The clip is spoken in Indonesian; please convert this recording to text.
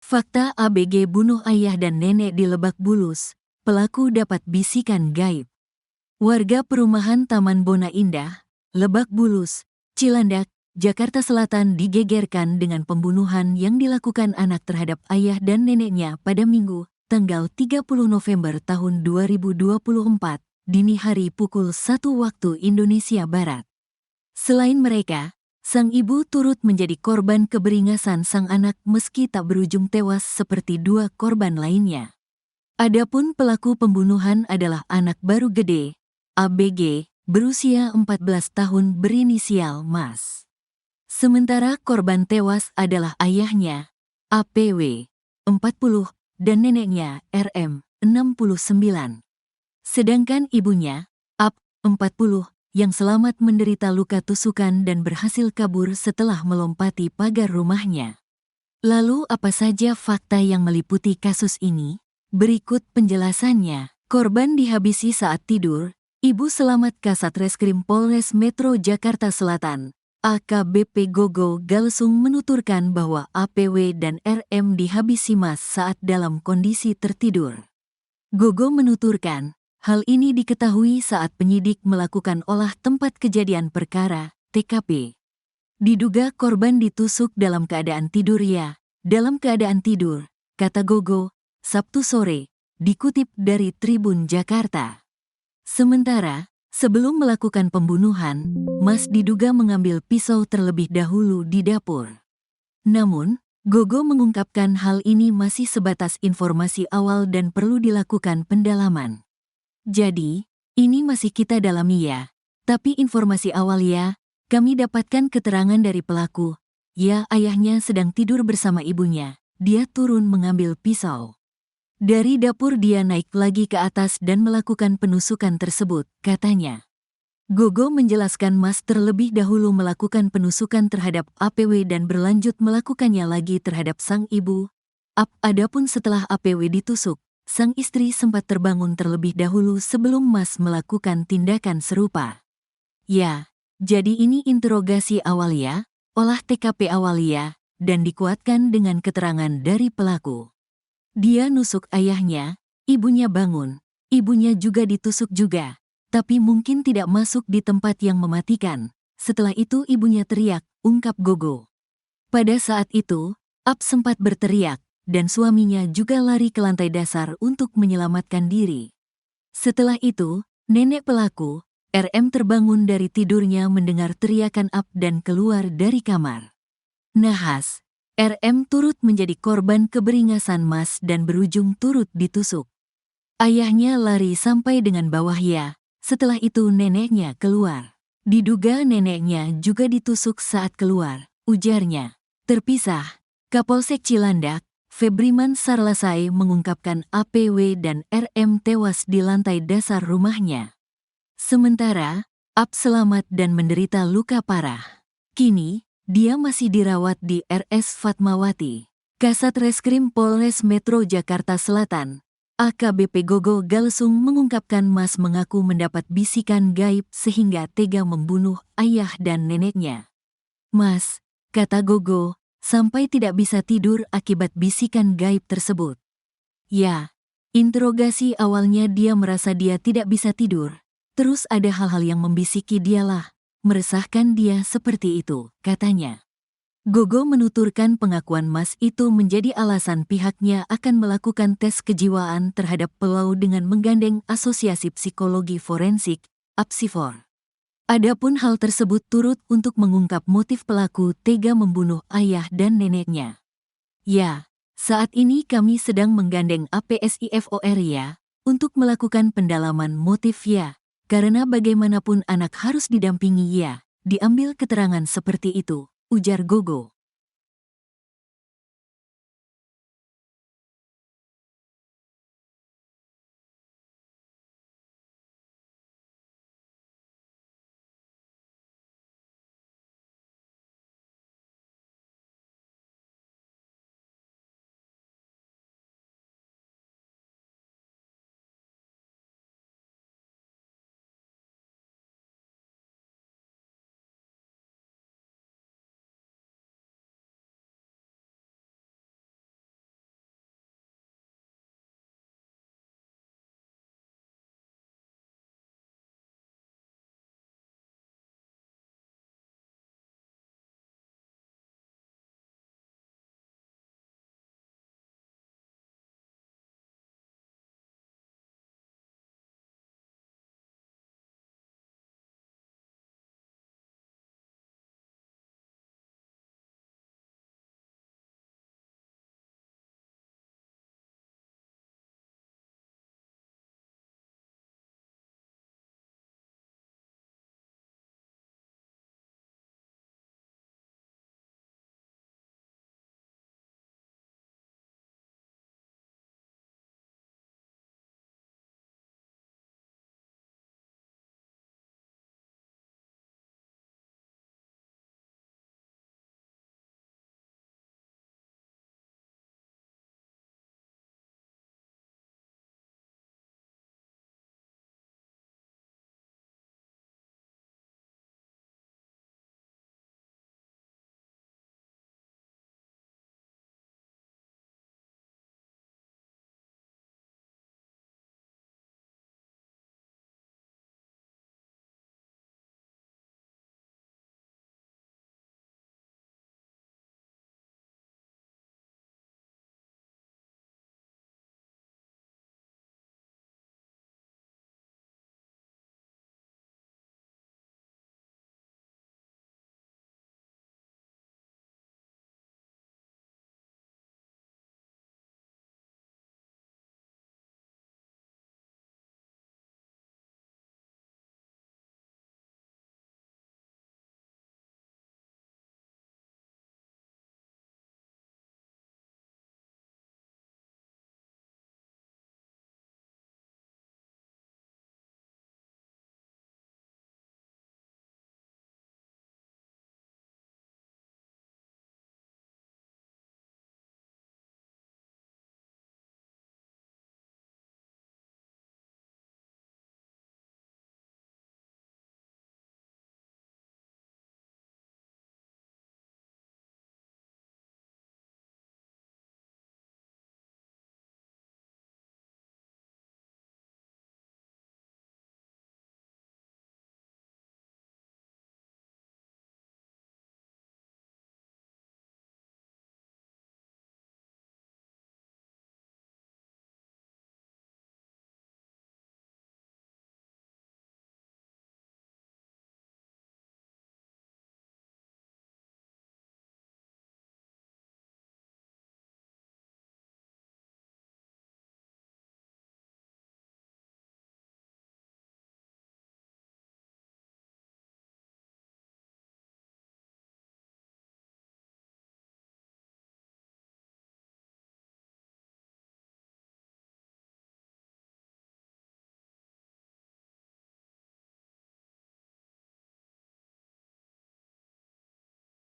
Fakta ABG bunuh ayah dan nenek di Lebak Bulus, pelaku dapat bisikan gaib. Warga perumahan Taman Bona Indah, Lebak Bulus, Cilandak, Jakarta Selatan digegerkan dengan pembunuhan yang dilakukan anak terhadap ayah dan neneknya pada Minggu, tanggal 30 November tahun 2024, dini hari pukul 1 waktu Indonesia Barat. Selain mereka, sang ibu turut menjadi korban keberingasan sang anak meski tak berujung tewas seperti dua korban lainnya. Adapun pelaku pembunuhan adalah anak baru gede, ABG, berusia 14 tahun berinisial Mas. Sementara korban tewas adalah ayahnya, APW, 40, dan neneknya, RM, 69. Sedangkan ibunya, AP, 40, yang selamat menderita luka tusukan dan berhasil kabur setelah melompati pagar rumahnya. Lalu apa saja fakta yang meliputi kasus ini? Berikut penjelasannya. Korban dihabisi saat tidur. Ibu selamat Kasat Reskrim Polres Metro Jakarta Selatan, AKBP Gogo Galsung menuturkan bahwa APW dan RM dihabisi Mas saat dalam kondisi tertidur. Gogo menuturkan, hal ini diketahui saat penyidik melakukan olah tempat kejadian perkara, TKP. Diduga korban ditusuk dalam keadaan tidur ya, dalam keadaan tidur, kata Gogo, Sabtu sore, dikutip dari Tribun Jakarta. Sementara, sebelum melakukan pembunuhan, Mas diduga mengambil pisau terlebih dahulu di dapur. Namun, Gogo mengungkapkan hal ini masih sebatas informasi awal dan perlu dilakukan pendalaman. Jadi, ini masih kita dalami ya, tapi informasi awal ya, kami dapatkan keterangan dari pelaku, ya ayahnya sedang tidur bersama ibunya, dia turun mengambil pisau. Dari dapur dia naik lagi ke atas dan melakukan penusukan tersebut, katanya. Gogo menjelaskan Mas terlebih dahulu melakukan penusukan terhadap APW dan berlanjut melakukannya lagi terhadap sang ibu. Adapun setelah APW ditusuk, sang istri sempat terbangun terlebih dahulu sebelum Mas melakukan tindakan serupa. Ya, jadi ini interogasi awal ya, olah TKP awal ya, dan dikuatkan dengan keterangan dari pelaku. Dia nusuk ayahnya, ibunya bangun, ibunya juga ditusuk juga, tapi mungkin tidak masuk di tempat yang mematikan. Setelah itu ibunya teriak, ungkap Gogo. Pada saat itu, Ap sempat berteriak, dan suaminya juga lari ke lantai dasar untuk menyelamatkan diri. Setelah itu, nenek pelaku, RM terbangun dari tidurnya mendengar teriakan Ap dan keluar dari kamar. Nahas, RM turut menjadi korban keberingasan Mas dan berujung turut ditusuk. Ayahnya lari sampai dengan bawah ya, setelah itu neneknya keluar. Diduga neneknya juga ditusuk saat keluar, ujarnya. Terpisah, Kapolsek Cilandak, Febriman Sarlasai mengungkapkan APW dan RM tewas di lantai dasar rumahnya. Sementara, Ap selamat dan menderita luka parah. Kini, dia masih dirawat di RS Fatmawati. Kasat Reskrim Polres Metro Jakarta Selatan, AKBP Gogo Galsung mengungkapkan Mas mengaku mendapat bisikan gaib sehingga tega membunuh ayah dan neneknya. Mas, kata Gogo, sampai tidak bisa tidur akibat bisikan gaib tersebut. Ya, interogasi awalnya dia merasa dia tidak bisa tidur. Terus ada hal-hal yang membisiki dialah, meresahkan dia seperti itu, katanya. Gogo menuturkan pengakuan Mas itu menjadi alasan pihaknya akan melakukan tes kejiwaan terhadap pelaku dengan menggandeng Asosiasi Psikologi Forensik, APSIFOR. Adapun hal tersebut turut untuk mengungkap motif pelaku tega membunuh ayah dan neneknya. Ya, saat ini kami sedang menggandeng APSIFOR ya, untuk melakukan pendalaman motif ya, karena bagaimanapun anak harus didampingi ya, diambil keterangan seperti itu, ujar Gogo.